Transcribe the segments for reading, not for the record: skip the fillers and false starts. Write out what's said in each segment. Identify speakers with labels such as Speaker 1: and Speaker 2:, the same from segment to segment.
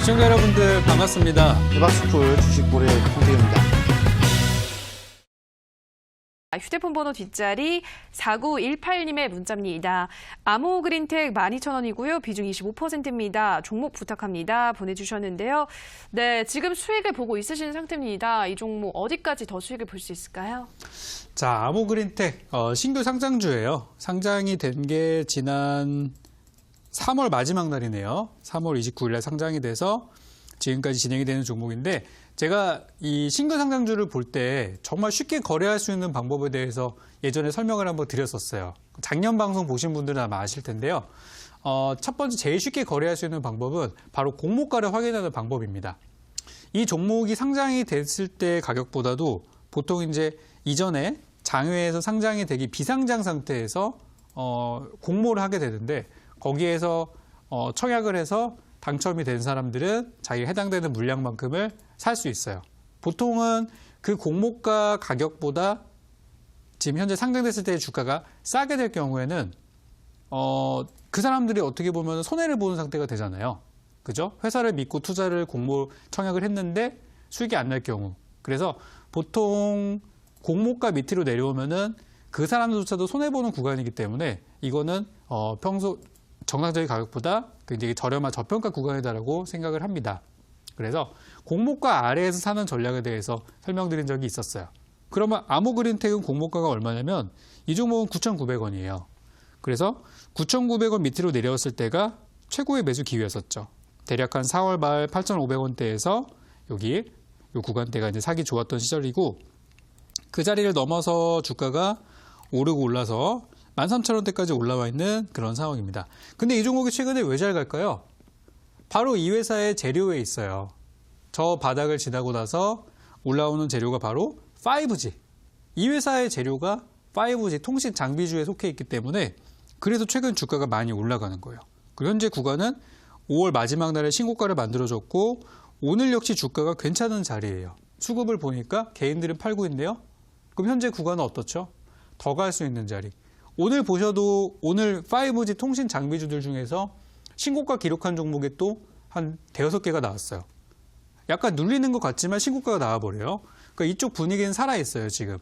Speaker 1: 시청자 여러분들 반갑습니다.
Speaker 2: 대박스쿨 주식고래 홍태경입니다.
Speaker 3: 휴대폰 번호 뒷자리 4918님의 문자입니다. 아모그린텍 12,000원이고요. 비중 25%입니다. 종목 부탁합니다. 보내주셨는데요. 네, 지금 수익을 보고 있으신 상태입니다. 이 종목 어디까지 더 수익을 볼 수 있을까요?
Speaker 1: 자, 아모그린텍 신규 상장주예요. 상장이 된 게 지난 3월 마지막 날이네요. 3월 29일 날 상장이 돼서 지금까지 진행이 되는 종목인데 제가 이 신규 상장주를 볼 때 정말 쉽게 거래할 수 있는 방법에 대해서 예전에 설명을 한번 드렸었어요. 작년 방송 보신 분들은 아마 아실 텐데요. 첫 번째 제일 쉽게 거래할 수 있는 방법은 바로 공모가를 확인하는 방법입니다. 이 종목이 상장이 됐을 때 가격보다도 보통 이제 이전에 장외에서 상장이 되기 비상장 상태에서 공모를 하게 되는데 거기에서 청약을 해서 당첨이 된 사람들은 자기가 해당되는 물량만큼을 살 수 있어요. 보통은 그 공모가 가격보다 지금 현재 상장됐을 때의 주가가 싸게 될 경우에는 그 사람들이 어떻게 보면 손해를 보는 상태가 되잖아요. 그죠? 회사를 믿고 투자를 공모 청약을 했는데 수익이 안 날 경우. 그래서 보통 공모가 밑으로 내려오면은 그 사람들조차도 손해 보는 구간이기 때문에 이거는 평소 정상적인 가격보다 굉장히 저렴한 저평가 구간이다라고 생각을 합니다. 그래서 공모가 아래에서 사는 전략에 대해서 설명드린 적이 있었어요. 그러면 아모그린텍은 공모가가 얼마냐면 이 종목은 9,900원이에요. 그래서 9,900원 밑으로 내려왔을 때가 최고의 매수 기회였었죠. 대략 한 4월 말 8,500원대에서 여기 이 구간대가 이제 사기 좋았던 시절이고 그 자리를 넘어서 주가가 오르고 올라서 13,000원대까지 올라와 있는 그런 상황입니다. 근데 이 종목이 최근에 왜 잘 갈까요? 바로 이 회사의 재료에 있어요. 저 바닥을 지나고 나서 올라오는 재료가 바로 5G. 이 회사의 재료가 5G 통신 장비주에 속해 있기 때문에 그래서 최근 주가가 많이 올라가는 거예요. 그리고 현재 구간은 5월 마지막 날에 신고가를 만들어줬고 오늘 역시 주가가 괜찮은 자리예요. 수급을 보니까 개인들은 팔고 있네요. 그럼 현재 구간은 어떻죠? 더 갈 수 있는 자리. 오늘 보셔도 오늘 5G 통신 장비주들 중에서 신고가 기록한 종목에 또 한 대여섯 개가 나왔어요. 약간 눌리는 것 같지만 신고가가 나와버려요. 그러니까 이쪽 분위기는 살아있어요, 지금.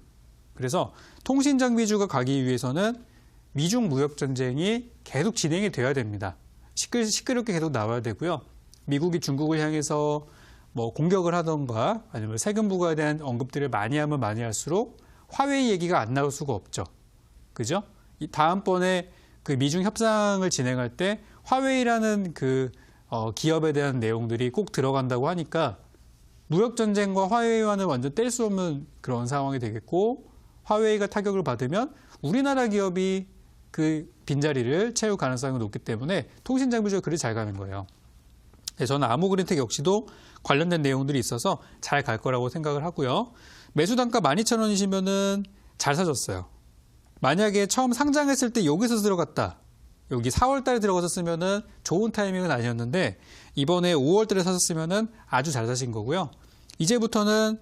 Speaker 1: 그래서 통신 장비주가 가기 위해서는 미중 무역 전쟁이 계속 진행이 돼야 됩니다. 시끄럽게 계속 나와야 되고요. 미국이 중국을 향해서 뭐 공격을 하던가 아니면 세금 부과에 대한 언급들을 많이 하면 많이 할수록 화웨이 얘기가 안 나올 수가 없죠. 그죠? 다음번에 그 미중 협상을 진행할 때 화웨이라는 그 기업에 대한 내용들이 꼭 들어간다고 하니까 무역 전쟁과 화웨이와는 완전 뗄 수 없는 그런 상황이 되겠고 화웨이가 타격을 받으면 우리나라 기업이 그 빈자리를 채울 가능성이 높기 때문에 통신 장비주가 그리 잘 가는 거예요. 저는 아모그린텍 역시도 관련된 내용들이 있어서 잘 갈 거라고 생각을 하고요. 매수 단가 12,000원이시면은 잘 사줬어요. 만약에 처음 상장했을 때 여기서 들어갔다. 여기 4월 달에 들어갔었으면은 좋은 타이밍은 아니었는데 이번에 5월 달에 사셨으면은 아주 잘 사신 거고요. 이제부터는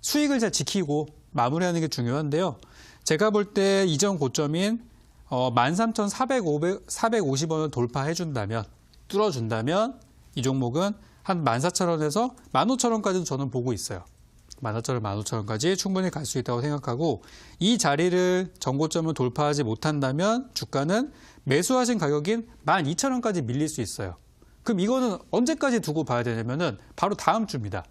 Speaker 1: 수익을 잘 지키고 마무리하는 게 중요한데요. 제가 볼 때 이전 고점인 13,450원을 돌파해준다면, 뚫어준다면 이 종목은 한 14,000원에서 15,000원까지도 저는 보고 있어요. 14,000원, 15,000원까지 충분히 갈 수 있다고 생각하고 이 자리를 전고점을 돌파하지 못한다면 주가는 매수하신 가격인 12,000원까지 밀릴 수 있어요. 그럼 이거는 언제까지 두고 봐야 되냐면은 바로 다음 주입니다.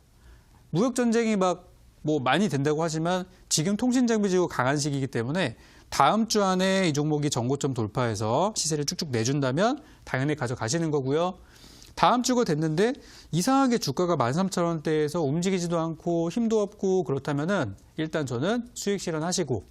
Speaker 1: 무역 전쟁이 막 뭐 많이 된다고 하지만 지금 통신장비주가 강한 시기이기 때문에 다음 주 안에 이 종목이 전고점 돌파해서 시세를 쭉쭉 내준다면 당연히 가져가시는 거고요. 다음 주가 됐는데 이상하게 주가가 13,000원대에서 움직이지도 않고 힘도 없고 그렇다면은 일단 저는 수익 실현하시고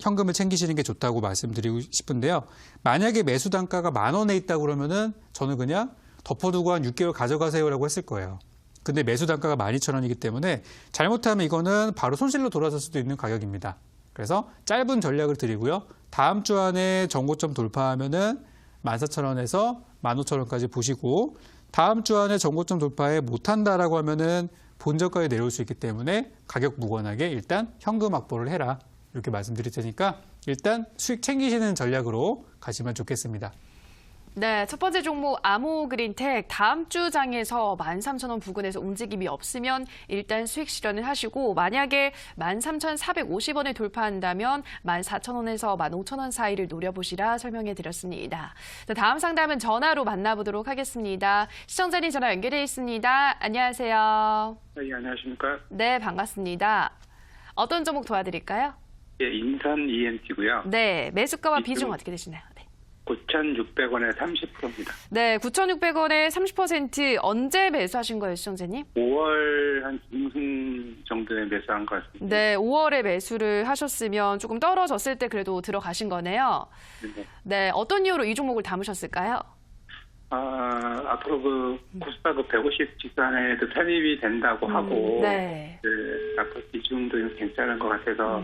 Speaker 1: 현금을 챙기시는 게 좋다고 말씀드리고 싶은데요. 만약에 매수 단가가 10,000원에 있다 그러면은 저는 그냥 덮어두고 한 6개월 가져가세요라고 했을 거예요. 근데 매수 단가가 12,000원이기 때문에 잘못하면 이거는 바로 손실로 돌아설 수도 있는 가격입니다. 그래서 짧은 전략을 드리고요. 다음 주 안에 전고점 돌파하면은 14,000원에서 15,000원까지 보시고 다음 주 안에 전고점 돌파에 못한다라고 하면은 본저가에 내려올 수 있기 때문에 가격 무관하게 일단 현금 확보를 해라. 이렇게 말씀드릴 테니까 일단 수익 챙기시는 전략으로 가시면 좋겠습니다.
Speaker 3: 네, 첫 번째 종목 아모그린텍 다음 주 장에서 13,000원 부근에서 움직임이 없으면 일단 수익 실현을 하시고 만약에 13,450원을 돌파한다면 14,000원에서 15,000원 사이를 노려보시라 설명해 드렸습니다. 자, 다음 상담은 전화로 만나보도록 하겠습니다. 시청자님 전화 연결돼 있습니다. 안녕하세요.
Speaker 4: 네, 안녕하십니까?
Speaker 3: 네, 반갑습니다. 어떤 종목 도와드릴까요?
Speaker 4: 예, 인선 ENT고요.
Speaker 3: 네, 매수가와
Speaker 4: 비중.
Speaker 3: 비중 어떻게 되시나요? 네.
Speaker 4: 9,600원에 30%입니다.
Speaker 3: 네, 9,600원에 30% 언제 매수하신 거예요, 시청자님?
Speaker 4: 5월 한 중순 정도에 매수한 것 같습니다.
Speaker 3: 네, 5월에 매수를 하셨으면 조금 떨어졌을 때 그래도 들어가신 거네요.
Speaker 4: 네.
Speaker 3: 네, 어떤 이유로 이 종목을 담으셨을까요?
Speaker 4: 앞으로 코스닥 150 지수안에도 편입이 된다고 하고,
Speaker 3: 네.
Speaker 4: 앞으로 비중도 괜찮은 것 같아서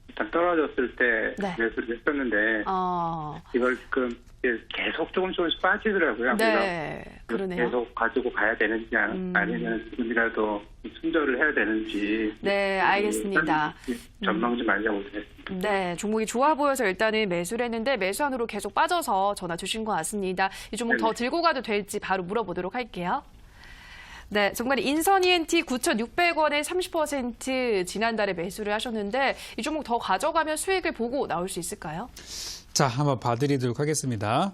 Speaker 4: 일단 떨어졌을 때
Speaker 3: 네.
Speaker 4: 매수를 했었는데 이걸 지금 계속 조금씩 빠지더라고요.
Speaker 3: 네,
Speaker 4: 그래서
Speaker 3: 그러네요.
Speaker 4: 계속 가지고 가야 되는지 아니면 지금이라도 순절을 해야 되는지.
Speaker 3: 네, 알겠습니다.
Speaker 4: 전망 좀 알려고 드렸습니다.
Speaker 3: 네, 종목이 좋아 보여서 일단은 매수를 했는데 매수안으로 계속 빠져서 전화 주신 것 같습니다. 이 종목 더
Speaker 4: 네네.
Speaker 3: 들고 가도 될지 바로 물어보도록 할게요. 네, 정말 인선 ENT 9,600원에 30% 지난달에 매수를 하셨는데 이 종목 더 가져가면 수익을 보고 나올 수 있을까요?
Speaker 1: 자, 한번 봐드리도록 하겠습니다.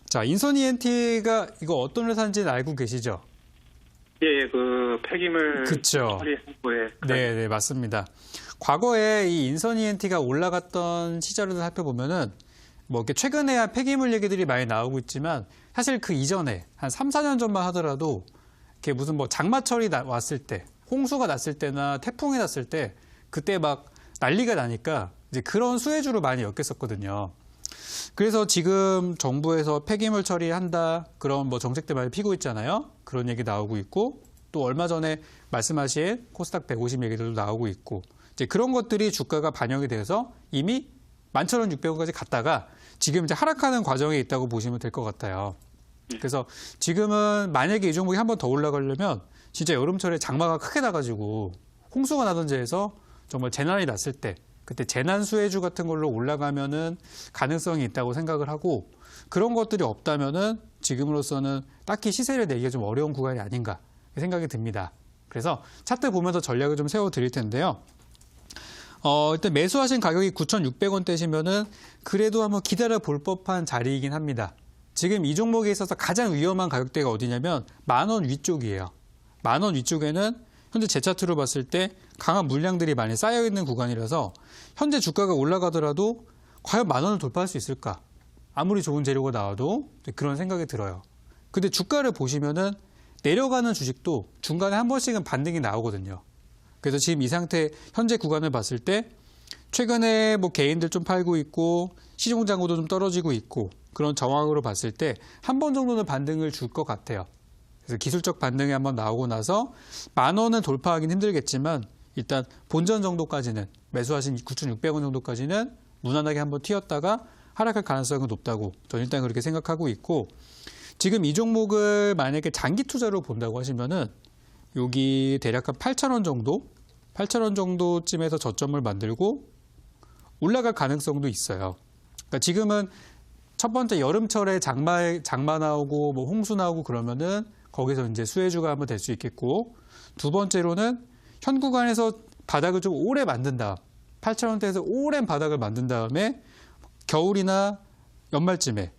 Speaker 1: 자, 인선 ENT가 이거 어떤 회사인지는 알고 계시죠?
Speaker 4: 예, 폐기물
Speaker 1: 그쵸.
Speaker 4: 처리 행보에
Speaker 1: 네, 맞습니다. 과거에 이 인선 ENT가 올라갔던 시절을 살펴보면은 뭐 이렇게 최근에야 폐기물 얘기들이 많이 나오고 있지만 사실 그 이전에 한 3, 4년 전만 하더라도 이렇게 무슨 뭐 장마철이 왔을 때, 홍수가 났을 때나 태풍이 났을 때 그때 막 난리가 나니까 이제 그런 수혜주로 많이 엮였었거든요. 그래서 지금 정부에서 폐기물 처리한다 그런 뭐 정책들 많이 피고 있잖아요. 그런 얘기 나오고 있고 또 얼마 전에 말씀하신 코스닥 150 얘기들도 나오고 있고 이제 그런 것들이 주가가 반영이 돼서 이미 11,600원까지 갔다가 지금 이제 하락하는 과정에 있다고 보시면 될 것 같아요. 그래서 지금은 만약에 이 종목이 한 번 더 올라가려면 진짜 여름철에 장마가 크게 나가지고 홍수가 나든지 해서 정말 재난이 났을 때 그때 재난 수혜주 같은 걸로 올라가면은 가능성이 있다고 생각을 하고 그런 것들이 없다면은 지금으로서는 딱히 시세를 내기가 좀 어려운 구간이 아닌가 생각이 듭니다. 그래서 차트 보면서 전략을 좀 세워 드릴 텐데요. 일단 매수하신 가격이 9,600원대시면은 그래도 한번 기다려 볼 법한 자리이긴 합니다. 지금 이 종목에 있어서 가장 위험한 가격대가 어디냐면 10,000원 위쪽이에요. 10,000원 위쪽에는 현재 제 차트로 봤을 때 강한 물량들이 많이 쌓여 있는 구간이라서 현재 주가가 올라가더라도 과연 10,000원을 돌파할 수 있을까? 아무리 좋은 재료가 나와도 그런 생각이 들어요. 근데 주가를 보시면은 내려가는 주식도 중간에 한 번씩은 반등이 나오거든요. 그래서 지금 이 상태 현재 구간을 봤을 때 최근에 뭐 개인들 좀 팔고 있고 시종장고도 좀 떨어지고 있고 그런 정황으로 봤을 때 한 번 정도는 반등을 줄 것 같아요. 그래서 기술적 반등이 한번 나오고 나서 10,000원은 돌파하긴 힘들겠지만 일단 본전 정도까지는 매수하신 9,600원 정도까지는 무난하게 한번 튀었다가 하락할 가능성은 높다고 저는 일단 그렇게 생각하고 있고 지금 이 종목을 만약에 장기 투자로 본다고 하시면은 여기 대략 한 8,000원 정도 8,000원 정도쯤에서 저점을 만들고 올라갈 가능성도 있어요. 그러니까 지금은 첫 번째 여름철에 장마 나오고 뭐 홍수 나오고 그러면은 거기서 이제 수혜주가 한번 될 수 있겠고 두 번째로는 현 구간에서 바닥을 좀 오래 만든 다음 8,000원대에서 오랜 바닥을 만든 다음에 겨울이나 연말쯤에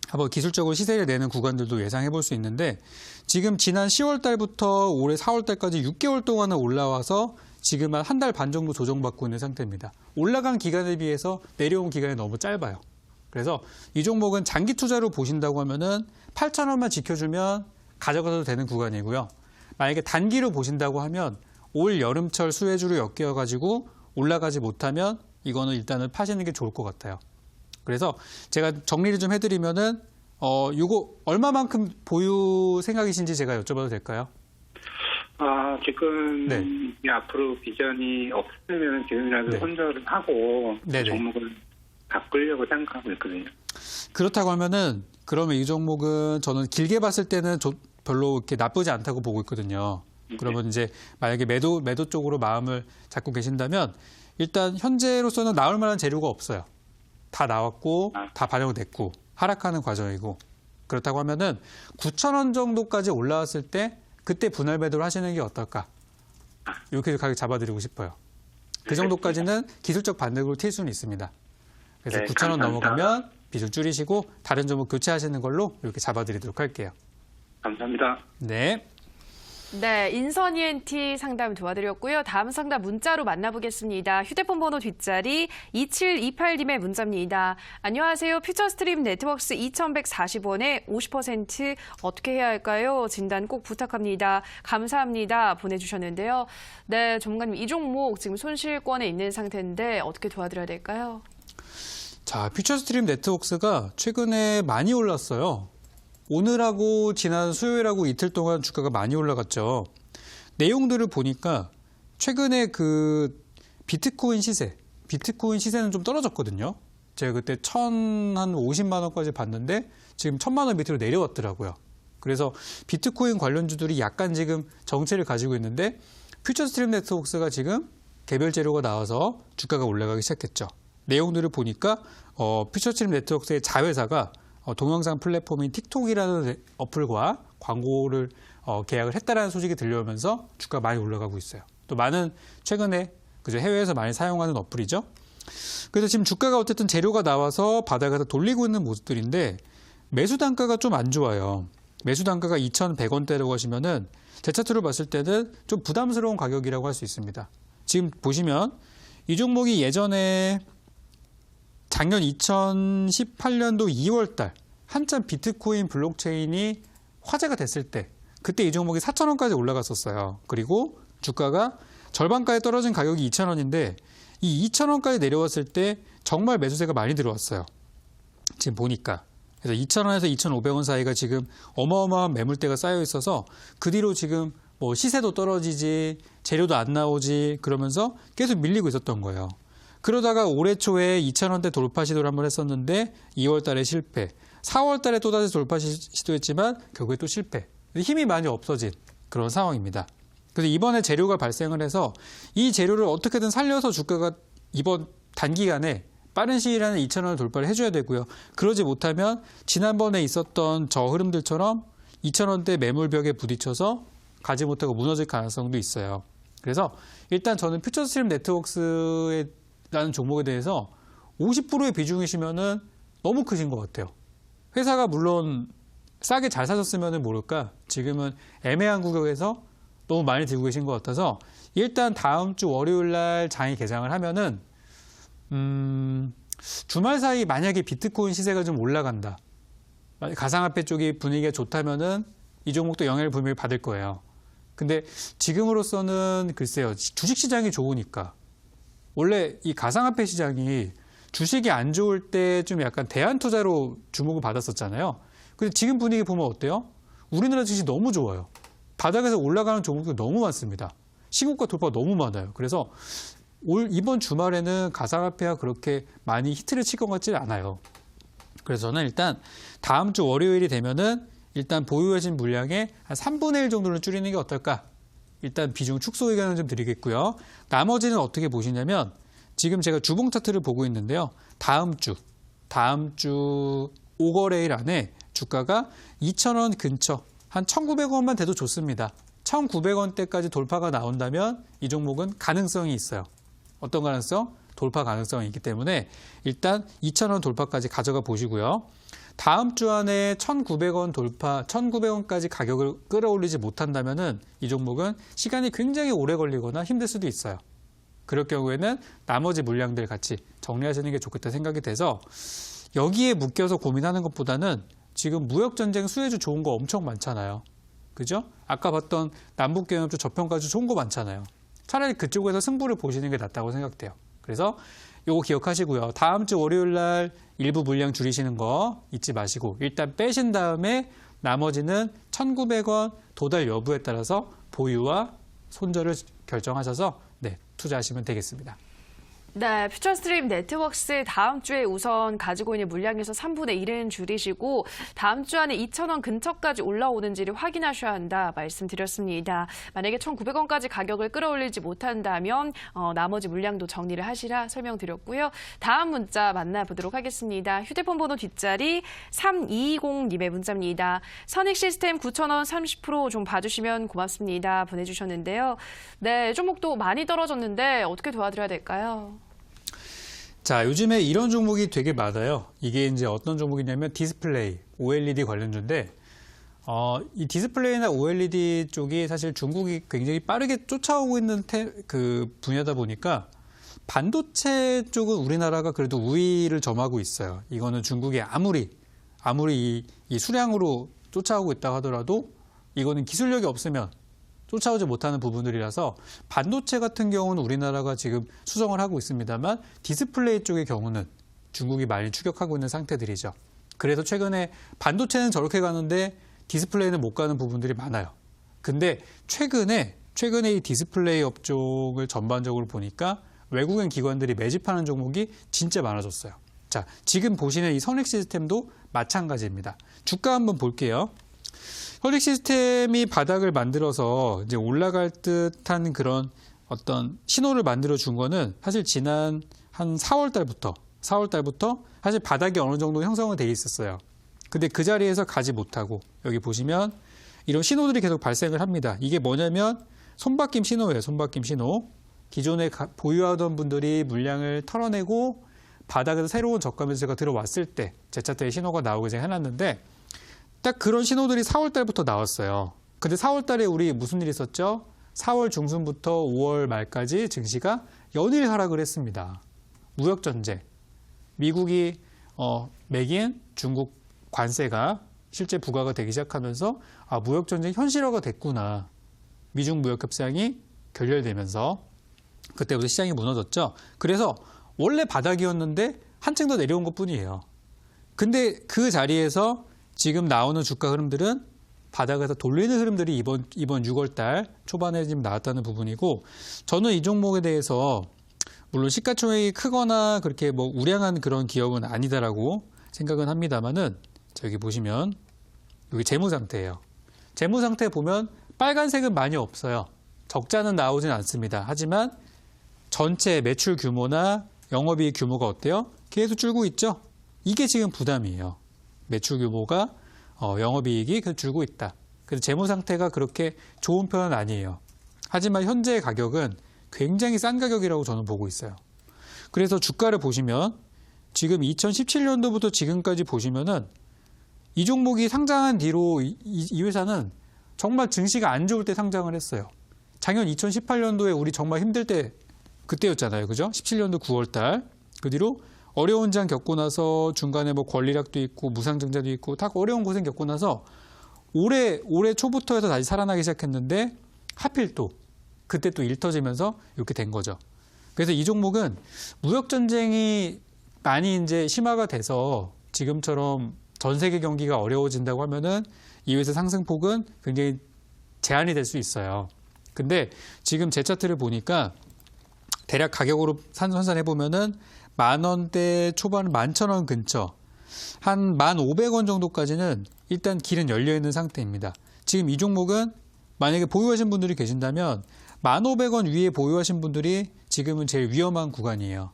Speaker 1: 한번 기술적으로 시세를 내는 구간들도 예상해 볼 수 있는데 지금 지난 10월 달부터 올해 4월 달까지 6개월 동안은 올라와서 지금 한 달 반 정도 조정받고 있는 상태입니다. 올라간 기간에 비해서 내려온 기간이 너무 짧아요. 그래서 이 종목은 장기 투자로 보신다고 하면은 8,000원만 지켜주면 가져가도 되는 구간이고요. 만약에 단기로 보신다고 하면 올 여름철 수혜주로 엮여가지고 올라가지 못하면 이거는 일단은 파시는 게 좋을 것 같아요. 그래서 제가 정리를 좀 해드리면은 이거 얼마만큼 보유 생각이신지 제가 여쭤봐도 될까요?
Speaker 4: 지금
Speaker 1: 네.
Speaker 4: 앞으로 비전이 없으면 지금이라도
Speaker 1: 네.
Speaker 4: 손절을 하고
Speaker 1: 네네.
Speaker 4: 종목을 바꾸려고 생각하고 있거든요.
Speaker 1: 그렇다고 하면은 그러면 이 종목은 저는 길게 봤을 때는 별로 이렇게 나쁘지 않다고 보고 있거든요. 그러면 이제 만약에 매도 쪽으로 마음을 잡고 계신다면 일단 현재로서는 나올 만한 재료가 없어요. 다 나왔고 다 반영됐고 하락하는 과정이고 그렇다고 하면은 9,000원 정도까지 올라왔을 때 그때 분할 매도를 하시는 게 어떨까? 이렇게 가격 잡아드리고 싶어요. 그 정도까지는 기술적 반등으로 튈 수는 있습니다. 그래서
Speaker 4: 네,
Speaker 1: 9,000원
Speaker 4: 감사합니다.
Speaker 1: 넘어가면 비중 줄이시고 다른 종목 교체하시는 걸로 이렇게 잡아드리도록 할게요.
Speaker 4: 감사합니다.
Speaker 1: 네.
Speaker 3: 네, 인선 ENT 상담 도와드렸고요. 다음 상담 문자로 만나보겠습니다. 휴대폰 번호 뒷자리 2728님의 문자입니다. 안녕하세요. 퓨처스트림 네트워크스 2140원에 50% 어떻게 해야 할까요? 진단 꼭 부탁합니다. 감사합니다. 보내주셨는데요. 네, 전문가님 이 종목 지금 손실권에 있는 상태인데 어떻게 도와드려야 될까요?
Speaker 1: 자, 퓨처스트림 네트워크스가 최근에 많이 올랐어요. 오늘하고 지난 수요일하고 이틀 동안 주가가 많이 올라갔죠. 내용들을 보니까 최근에 그 비트코인 시세는 좀 떨어졌거든요. 제가 그때 1,050만 원까지 봤는데 지금 1,000만 원 밑으로 내려왔더라고요. 그래서 비트코인 관련주들이 약간 지금 정체를 가지고 있는데 퓨처스트림 네트워크스가 지금 개별 재료가 나와서 주가가 올라가기 시작했죠. 내용들을 보니까 퓨처스트림 네트워크스의 자회사가 동영상 플랫폼인 틱톡이라는 어플과 광고를 계약을 했다라는 소식이 들려오면서 주가가 많이 올라가고 있어요. 또 많은 최근에 그죠, 해외에서 많이 사용하는 어플이죠. 그래서 지금 주가가 어쨌든 재료가 나와서 바닥에서 돌리고 있는 모습들인데 매수 단가가 좀 안 좋아요. 매수 단가가 2,100원대라고 하시면은 제 차트로 봤을 때는 좀 부담스러운 가격이라고 할 수 있습니다. 지금 보시면 이 종목이 예전에 작년 2018년도 2월 달 한참 비트코인 블록체인이 화제가 됐을 때 그때 이 종목이 4,000원까지 올라갔었어요. 그리고 주가가 절반까지 떨어진 가격이 2,000원인데 이 2,000원까지 내려왔을 때 정말 매수세가 많이 들어왔어요. 지금 보니까. 그래서 2,000원에서 2,500원 사이가 지금 어마어마한 매물대가 쌓여 있어서 그 뒤로 지금 뭐 시세도 떨어지지 재료도 안 나오지 그러면서 계속 밀리고 있었던 거예요. 그러다가 올해 초에 2,000원대 돌파 시도를 한번 했었는데 2월 달에 실패. 4월 달에 또다시 돌파 시도했지만 결국에 또 실패. 힘이 많이 없어진 그런 상황입니다. 그래서 이번에 재료가 발생을 해서 이 재료를 어떻게든 살려서 주가가 이번 단기간에 빠른 시일 안에 2,000원을 돌파를 해줘야 되고요. 그러지 못하면 지난번에 있었던 저 흐름들처럼 2,000원대 매물벽에 부딪혀서 가지 못하고 무너질 가능성도 있어요. 그래서 일단 저는 퓨처스트림 네트워크스의 라는 종목에 대해서 50%의 비중이시면은 너무 크신 것 같아요. 회사가 물론 싸게 잘 사셨으면은 모를까 지금은 애매한 구격에서 너무 많이 들고 계신 것 같아서 일단 다음 주 월요일 날 장이 개장을 하면은 주말 사이 만약에 비트코인 시세가 좀 올라간다. 가상화폐 쪽이 분위기가 좋다면은 이 종목도 영향을 분명히 받을 거예요. 근데 지금으로서는 글쎄요. 주식시장이 좋으니까 원래 이 가상화폐 시장이 주식이 안 좋을 때 좀 약간 대안투자로 주목을 받았었잖아요. 근데 지금 분위기 보면 어때요? 우리나라 주식이 너무 좋아요. 바닥에서 올라가는 종목도 너무 많습니다. 시고가 돌파가 너무 많아요. 그래서 이번 주말에는 가상화폐가 그렇게 많이 히트를 칠 것 같지는 않아요. 그래서 저는 일단 다음 주 월요일이 되면은 일단 보유하신 물량의 한 3분의 1 정도는 줄이는 게 어떨까? 일단 비중 축소 의견을 좀 드리겠고요. 나머지는 어떻게 보시냐면 지금 제가 주봉 차트를 보고 있는데요. 다음 주 5거래일 안에 주가가 2,000원 근처 한 1,900원만 돼도 좋습니다. 1,900원대까지 돌파가 나온다면 이 종목은 가능성이 있어요. 어떤 가능성? 돌파 가능성이 있기 때문에 일단 2,000원 돌파까지 가져가 보시고요. 다음 주 안에 1,900원 돌파, 1,900원까지 가격을 끌어올리지 못한다면은 이 종목은 시간이 굉장히 오래 걸리거나 힘들 수도 있어요. 그럴 경우에는 나머지 물량들 같이 정리하시는 게 좋겠다 생각이 돼서 여기에 묶여서 고민하는 것보다는 지금 무역전쟁 수혜주 좋은 거 엄청 많잖아요. 그죠? 아까 봤던 남북경협주 저평가주 좋은 거 많잖아요. 차라리 그쪽에서 승부를 보시는 게 낫다고 생각돼요. 그래서 요거 기억하시고요. 다음 주 월요일 날 일부 물량 줄이시는 거 잊지 마시고 일단 빼신 다음에 나머지는 1,900원 도달 여부에 따라서 보유와 손절을 결정하셔서 투자하시면 되겠습니다.
Speaker 3: 네, 퓨처스트림 네트워크스 다음 주에 우선 가지고 있는 물량에서 3분의 1은 줄이시고 다음 주 안에 2,000원 근처까지 올라오는지를 확인하셔야 한다 말씀드렸습니다. 만약에 1,900원까지 가격을 끌어올리지 못한다면 나머지 물량도 정리를 하시라 설명드렸고요. 다음 문자 만나보도록 하겠습니다. 휴대폰 번호 뒷자리 3220님의 문자입니다. 선익시스템 9,000원 30% 좀 봐주시면 고맙습니다. 보내주셨는데요. 네, 종목도 많이 떨어졌는데 어떻게 도와드려야 될까요?
Speaker 1: 자, 요즘에 이런 종목이 되게 많아요. 이게 이제 어떤 종목이냐면 디스플레이, OLED 관련주인데, 이 디스플레이나 OLED 쪽이 사실 중국이 굉장히 빠르게 쫓아오고 있는 그 분야다 보니까 반도체 쪽은 우리나라가 그래도 우위를 점하고 있어요. 이거는 중국이 아무리 이 수량으로 쫓아오고 있다고 하더라도 이거는 기술력이 없으면 쫓아오지 못하는 부분들이라서 반도체 같은 경우는 우리나라가 지금 수성을 하고 있습니다만 디스플레이 쪽의 경우는 중국이 많이 추격하고 있는 상태들이죠. 그래서 최근에 반도체는 저렇게 가는데 디스플레이는 못 가는 부분들이 많아요. 근데 최근에 이 디스플레이 업종을 전반적으로 보니까 외국인 기관들이 매집하는 종목이 진짜 많아졌어요. 자, 지금 보시는 이 선익 시스템도 마찬가지입니다. 주가 한번 볼게요. 선익 시스템이 바닥을 만들어서 이제 올라갈 듯한 그런 어떤 신호를 만들어 준 거는 사실 지난 한 4월 달부터 사실 바닥이 어느 정도 형성은 돼 있었어요. 근데 그 자리에서 가지 못하고 여기 보시면 이런 신호들이 계속 발생을 합니다. 이게 뭐냐면 손바뀜 신호예요. 손바뀜 신호. 기존에 보유하던 분들이 물량을 털어내고 바닥에서 새로운 저가 매수가 들어왔을 때 재차트의 신호가 나오게 해놨는데 딱 그런 신호들이 4월 달부터 나왔어요. 근데 4월 달에 우리 무슨 일이 있었죠? 4월 중순부터 5월 말까지 증시가 연일 하락을 했습니다. 무역 전쟁. 미국이 매긴 중국 관세가 실제 부과가 되기 시작하면서 무역 전쟁 현실화가 됐구나. 미중 무역 협상이 결렬되면서 그때부터 시장이 무너졌죠. 그래서 원래 바닥이었는데 한층 더 내려온 것뿐이에요. 근데 그 자리에서 지금 나오는 주가 흐름들은 바닥에서 돌리는 흐름들이 이번 6월 달 초반에 지금 나왔다는 부분이고, 저는 이 종목에 대해서 물론 시가총액이 크거나 그렇게 뭐 우량한 그런 기업은 아니다라고 생각은 합니다만은, 여기 보시면 여기 재무 상태예요. 재무 상태 보면 빨간색은 많이 없어요. 적자는 나오진 않습니다. 하지만 전체 매출 규모나 영업이익 규모가 어때요? 계속 줄고 있죠? 이게 지금 부담이에요. 매출 규모가 영업이익이 계속 줄고 있다. 그래서 재무 상태가 그렇게 좋은 편은 아니에요. 하지만 현재 가격은 굉장히 싼 가격이라고 저는 보고 있어요. 그래서 주가를 보시면 지금 2017년도부터 지금까지 보시면은 이 종목이 상장한 뒤로 이 회사는 정말 증시가 안 좋을 때 상장을 했어요. 작년 2018년도에 우리 정말 힘들 때 그때였잖아요. 그죠? 17년도 9월 달. 그 뒤로 어려운 장 겪고 나서 중간에 뭐 권리락도 있고 무상증자도 있고 다 어려운 고생 겪고 나서 올해 초부터 해서 다시 살아나기 시작했는데 하필 또 그때 또 일 터지면서 이렇게 된 거죠. 그래서 이 종목은 무역 전쟁이 많이 이제 심화가 돼서 지금처럼 전 세계 경기가 어려워진다고 하면은 이 회사 상승폭은 굉장히 제한이 될 수 있어요. 근데 지금 제 차트를 보니까 대략 가격으로 환산해 보면은 10,000원대 초반 11,000원 근처 한 1,500원 정도까지는 일단 길은 열려 있는 상태입니다. 지금 이 종목은 만약에 보유하신 분들이 계신다면 1,500원 위에 보유하신 분들이 지금은 제일 위험한 구간이에요.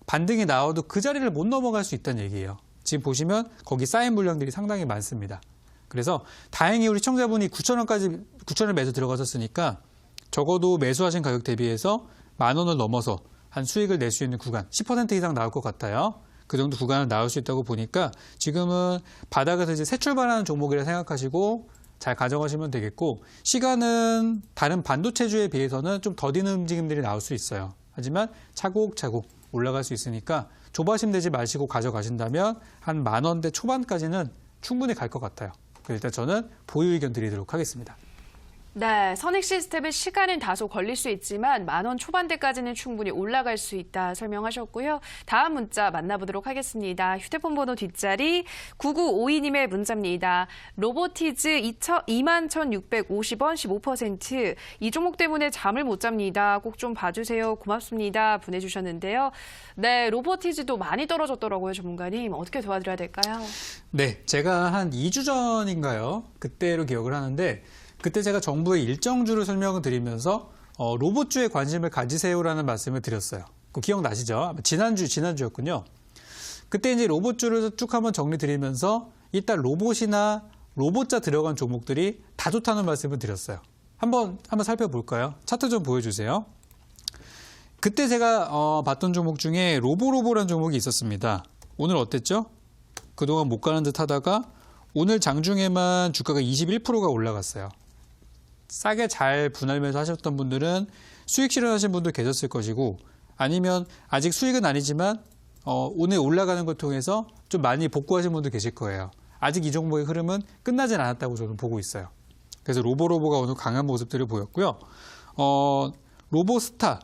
Speaker 1: 반등이 나와도 그 자리를 못 넘어갈 수 있다는 얘기예요. 지금 보시면 거기 쌓인 물량들이 상당히 많습니다. 그래서 다행히 우리 시청자분이 9,000원 매수 들어가셨으니까 적어도 매수하신 가격 대비해서 10,000원을 넘어서 한 수익을 낼 수 있는 구간 10% 이상 나올 것 같아요. 그 정도 구간을 나올 수 있다고 보니까 지금은 바닥에서 이제 새 출발하는 종목이라 생각하시고 잘 가져가시면 되겠고, 시간은 다른 반도체주에 비해서는 좀 더디는 움직임들이 나올 수 있어요. 하지만 차곡차곡 올라갈 수 있으니까 조바심 내지 마시고 가져가신다면 한 10,000원대 초반까지는 충분히 갈 것 같아요. 일단 저는 보유 의견 드리도록 하겠습니다.
Speaker 3: 네, 선익 시스템은 시간은 다소 걸릴 수 있지만 10,000원 초반대까지는 충분히 올라갈 수 있다 설명하셨고요. 다음 문자 만나보도록 하겠습니다. 휴대폰 번호 뒷자리 9952님의 문자입니다. 로보티즈 21,650원 15%. 이 종목 때문에 잠을 못 잡니다. 꼭 좀 봐주세요. 고맙습니다. 보내주셨는데요. 네, 로보티즈도 많이 떨어졌더라고요, 전문가님. 어떻게 도와드려야 될까요?
Speaker 1: 네, 제가 한 2주 전인가요? 그때로 기억을 하는데 그때 제가 정부의 일정주를 설명을 드리면서 로봇주에 관심을 가지세요라는 말씀을 드렸어요. 그거 기억나시죠? 지난주였군요. 그때 이제 로봇주를 쭉 한번 정리 드리면서 일단 로봇이나 로봇자 들어간 종목들이 다 좋다는 말씀을 드렸어요. 한번 살펴볼까요? 차트 좀 보여주세요. 그때 제가 봤던 종목 중에 로보라는 종목이 있었습니다. 오늘 어땠죠? 그동안 못 가는 듯 하다가 오늘 장중에만 주가가 21%가 올라갔어요. 싸게 잘 분할매수 하셨던 분들은 수익 실현하신 분도 계셨을 것이고 아니면 아직 수익은 아니지만 오늘 올라가는 걸 통해서 좀 많이 복구하신 분도 계실 거예요. 아직 이 종목의 흐름은 끝나진 않았다고 저는 보고 있어요. 그래서 로보가 오늘 강한 모습들을 보였고요. 로보스타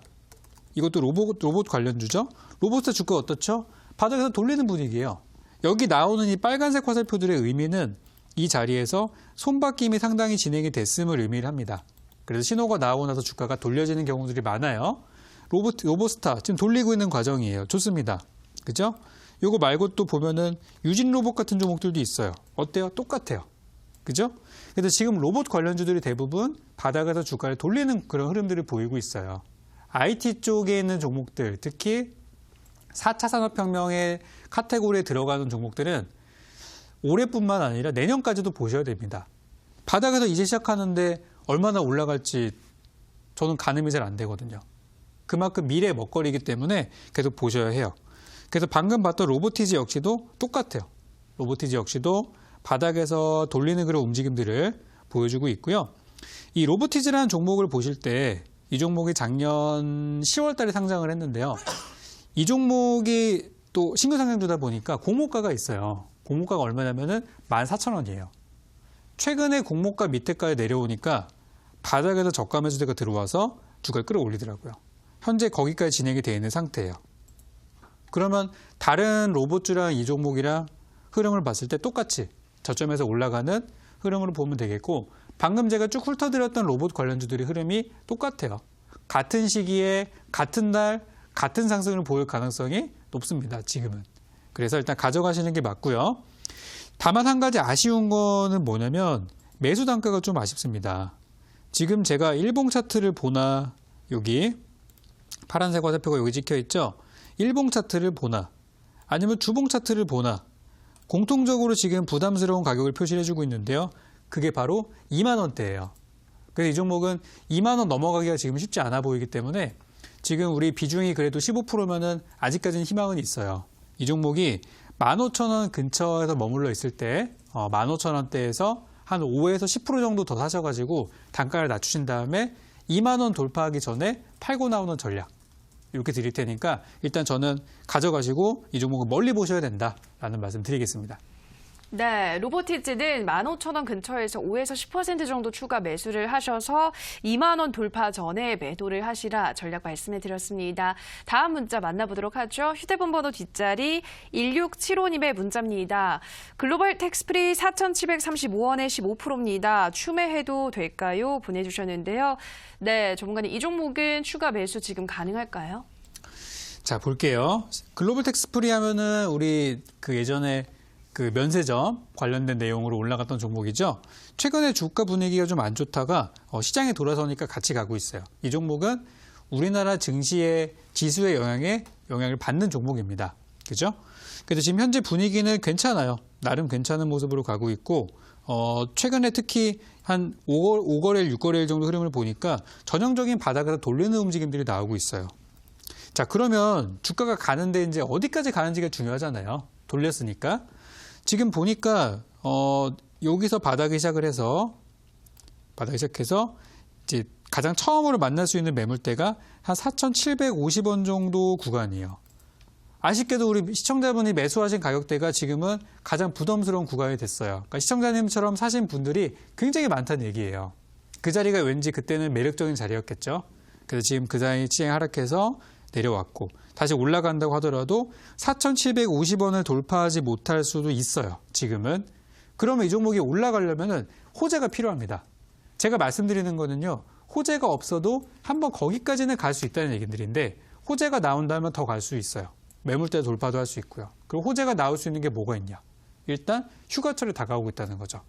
Speaker 1: 이것도 로봇 관련주죠. 로보스타 주가 어떻죠? 바닥에서 돌리는 분위기예요. 여기 나오는 이 빨간색 화살표들의 의미는 이 자리에서 손바뀜이 상당히 진행이 됐음을 의미를 합니다. 그래서 신호가 나오고 나서 주가가 돌려지는 경우들이 많아요. 로보스타 지금 돌리고 있는 과정이에요. 좋습니다. 그죠? 요거 말고 또 보면은 유진 로봇 같은 종목들도 있어요. 어때요? 똑같아요. 그죠? 그래서 지금 로봇 관련주들이 대부분 바닥에서 주가를 돌리는 그런 흐름들을 보이고 있어요. IT 쪽에 있는 종목들, 특히 4차 산업혁명의 카테고리에 들어가는 종목들은 올해뿐만 아니라 내년까지도 보셔야 됩니다. 바닥에서 이제 시작하는데 얼마나 올라갈지 저는 가늠이 잘 안 되거든요. 그만큼 미래의 먹거리이기 때문에 계속 보셔야 해요. 그래서 방금 봤던 로보티즈 역시도 똑같아요. 로보티즈 역시도 바닥에서 돌리는 그런 움직임들을 보여주고 있고요. 이 로보티즈라는 종목을 보실 때 이 종목이 작년 10월 달에 상장을 했는데요. 이 종목이 또 신규 상장주다 보니까 공모가가 있어요. 공모가가 얼마냐면은 14,000원이에요. 최근에 공모가 밑에까지 내려오니까 바닥에서 저가 매수세가 들어와서 주가를 끌어올리더라고요. 현재 거기까지 진행이 되어 있는 상태예요. 그러면 다른 로봇주랑 이 종목이랑 흐름을 봤을 때 똑같이 저점에서 올라가는 흐름으로 보면 되겠고 방금 제가 쭉 훑어드렸던 로봇 관련주들의 흐름이 똑같아요. 같은 시기에 같은 날 같은 상승을 보일 가능성이 높습니다. 지금은. 그래서 일단 가져가시는 게 맞고요. 다만 한 가지 아쉬운 거는 뭐냐면 매수 단가가 좀 아쉽습니다. 지금 제가 일봉 차트를 보나 여기 파란색 화살표가 여기 찍혀 있죠. 일봉 차트를 보나 아니면 주봉 차트를 보나 공통적으로 지금 부담스러운 가격을 표시를 해주고 있는데요. 그게 바로 2만 원대예요. 그래서 이 종목은 2만 원 넘어가기가 지금 쉽지 않아 보이기 때문에 지금 우리 비중이 그래도 15%면은 아직까지는 희망은 있어요. 이 종목이 15,000원 근처에서 머물러 있을 때 15,000원대에서 한 5에서 10% 정도 더 사셔가지고 단가를 낮추신 다음에 2만 원 돌파하기 전에 팔고 나오는 전략 이렇게 드릴 테니까 일단 저는 가져가시고 이 종목은 멀리 보셔야 된다라는 말씀 드리겠습니다.
Speaker 3: 네, 로보티즈는 15,000원 근처에서 5에서 10% 정도 추가 매수를 하셔서 2만 원 돌파 전에 매도를 하시라 전략 말씀해 드렸습니다. 다음 문자 만나보도록 하죠. 휴대폰 번호 뒷자리 1675님의 문자입니다. 글로벌 텍스프리 4,735원에 15%입니다. 추매해도 될까요? 보내주셨는데요. 네, 전문가님 이 종목은 추가 매수 지금 가능할까요?
Speaker 1: 자, 볼게요. 글로벌 텍스프리 하면은 우리 그 예전에 그 면세점 관련된 내용으로 올라갔던 종목이죠. 최근에 주가 분위기가 좀 안 좋다가 시장에 돌아서니까 같이 가고 있어요. 이 종목은 우리나라 증시의 지수의 영향을 받는 종목입니다. 그죠? 그래서 지금 현재 분위기는 괜찮아요. 나름 괜찮은 모습으로 가고 있고 최근에 특히 한 5거래일, 6거래일 정도 흐름을 보니까 전형적인 바닥에서 돌리는 움직임들이 나오고 있어요. 자, 그러면 주가가 가는데 이제 어디까지 가는지가 중요하잖아요. 돌렸으니까. 지금 보니까 여기서 바닥이 시작해서 이제 가장 처음으로 만날 수 있는 매물대가 한 4,750원 정도 구간이에요. 아쉽게도 우리 시청자분이 매수하신 가격대가 지금은 가장 부담스러운 구간이 됐어요. 그러니까 시청자님처럼 사신 분들이 굉장히 많다는 얘기예요. 그 자리가 왠지 그때는 매력적인 자리였겠죠. 그래서 지금 그 자리 시장이 하락해서 내려왔고 다시 올라간다고 하더라도 4,750원을 돌파하지 못할 수도 있어요. 지금은. 그러면 이 종목이 올라가려면은 호재가 필요합니다. 제가 말씀드리는 거는요. 호재가 없어도 한번 거기까지는 갈 수 있다는 얘기들인데 호재가 나온다면 더 갈 수 있어요. 매물대 돌파도 할 수 있고요. 그리고 호재가 나올 수 있는 게 뭐가 있냐. 일단 휴가철이 다가오고 있다는 거죠.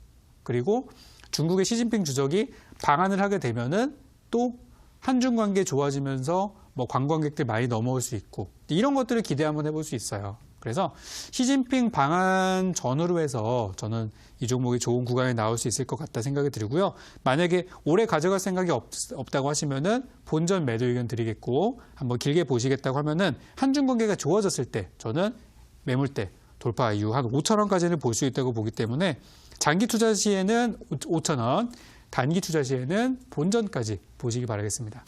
Speaker 1: 그리고 중국의 시진핑 주석이 방한을 하게 되면은 또 한중 관계 좋아지면서 뭐 관광객들 많이 넘어올 수 있고 이런 것들을 기대 한번 해볼 수 있어요. 그래서 시진핑 방한 전후로 해서 저는 이 종목이 좋은 구간에 나올 수 있을 것 같다 생각이 들고요. 만약에 오래 가져갈 생각이 없다고 하시면은 본전 매도 의견 드리겠고 한번 길게 보시겠다고 하면은 한중 관계가 좋아졌을 때 저는 매물대 돌파 이후 한 5,000원까지는 볼 수 있다고 보기 때문에 장기 투자 시에는 5,000원, 단기 투자 시에는 본전까지 보시기 바라겠습니다.